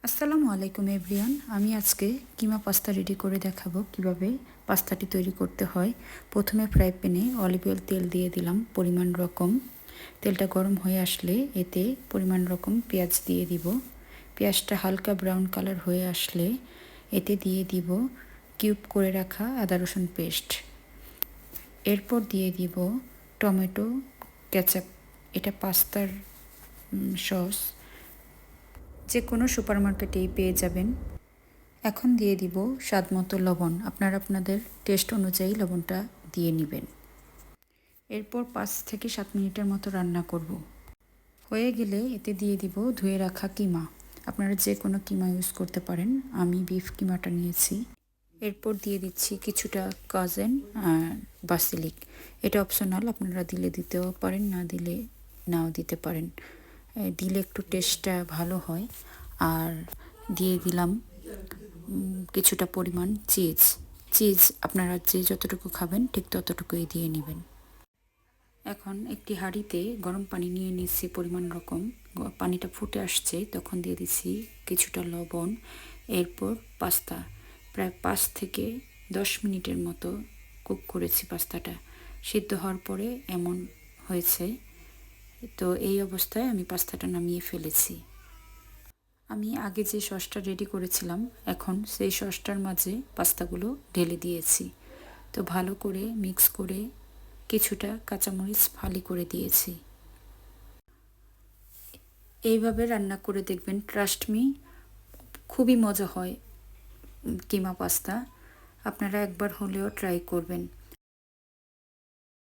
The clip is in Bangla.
আসসালামু আলাইকুম এভরিওয়ান। আমি আজকে কিমা পাস্তা রেডি করে দেখাবো কিভাবে পাস্তাটি তৈরি করতে হয়। প্রথমে ফ্রাই প্যানে অলিভ অয়েল তেল দিয়ে দিলাম পরিমাণ রকম। তেলটা গরম হয়ে আসলে এতে পরিমাণ রকম পেঁয়াজ দিয়ে দিব। পেঁয়াজটা হালকা ব্রাউন কালার হয়ে আসলে এতে দিয়ে দিব কিউব করে রাখা আদা রসুন পেস্ট। এরপর দিয়ে দিব টমেটো কেচাপ, এটা পাস্তার সস, যে কোনো সুপার মার্কেটেই পেয়ে যাবেন। এখন দিয়ে দিব স্বাদমতো লবণ, আপনারা আপনাদের টেস্ট অনুযায়ী লবণটা দিয়ে নেবেন। এরপর 5 থেকে 7 মিনিটের মতো রান্না করব। হয়ে গেলে এতে দিয়ে দিব ধুয়ে রাখা কিমা, আপনারা যে কোনো কিমা ইউজ করতে পারেন, আমি বিফ কিমাটা নিয়েছি। এরপর দিয়ে দিচ্ছি কিছুটা কাজেন আর বাসিলিক, এটা অপশনাল, আপনারা দিলে দিতেও পারেন, না দিলে নাও দিতে পারেন। দিলে একটু টেস্টটা ভালো হয়। আর দিয়ে দিলাম কিছুটা পরিমাণ চিজ আপনারা যে যতটুকু খাবেন ঠিক ততটুকুই দিয়ে নেবেন। এখন একটি হাঁড়িতে গরম পানি নিয়ে নিচ্ছি পরিমাণ রকম। পানিটা ফুটে আসছে তখন দিয়ে দিচ্ছি কিছুটা লবণ। এরপর পাস্তা প্রায় 5 থেকে 10 মিনিটের মতো কুক করেছি। পাস্তাটা সিদ্ধ হওয়ার পরে এমন হয়েছে, তো এই অবস্থায় আমি পাস্তাটা নামিয়ে ফেলেছি। আমি আগে যে সসটা রেডি করেছিলাম এখন সেই সসটার মাঝে পাস্তাগুলো ঢেলে দিয়েছি। তো ভালো করে মিক্স করে কিছুটা কাঁচামরিচ ফালি করে দিয়েছি। এইভাবে রান্না করে দেখবেন, ট্রাস্ট মি, খুবই মজা হয় কিমা পাস্তা। আপনারা একবার হলেও ট্রাই করবেন।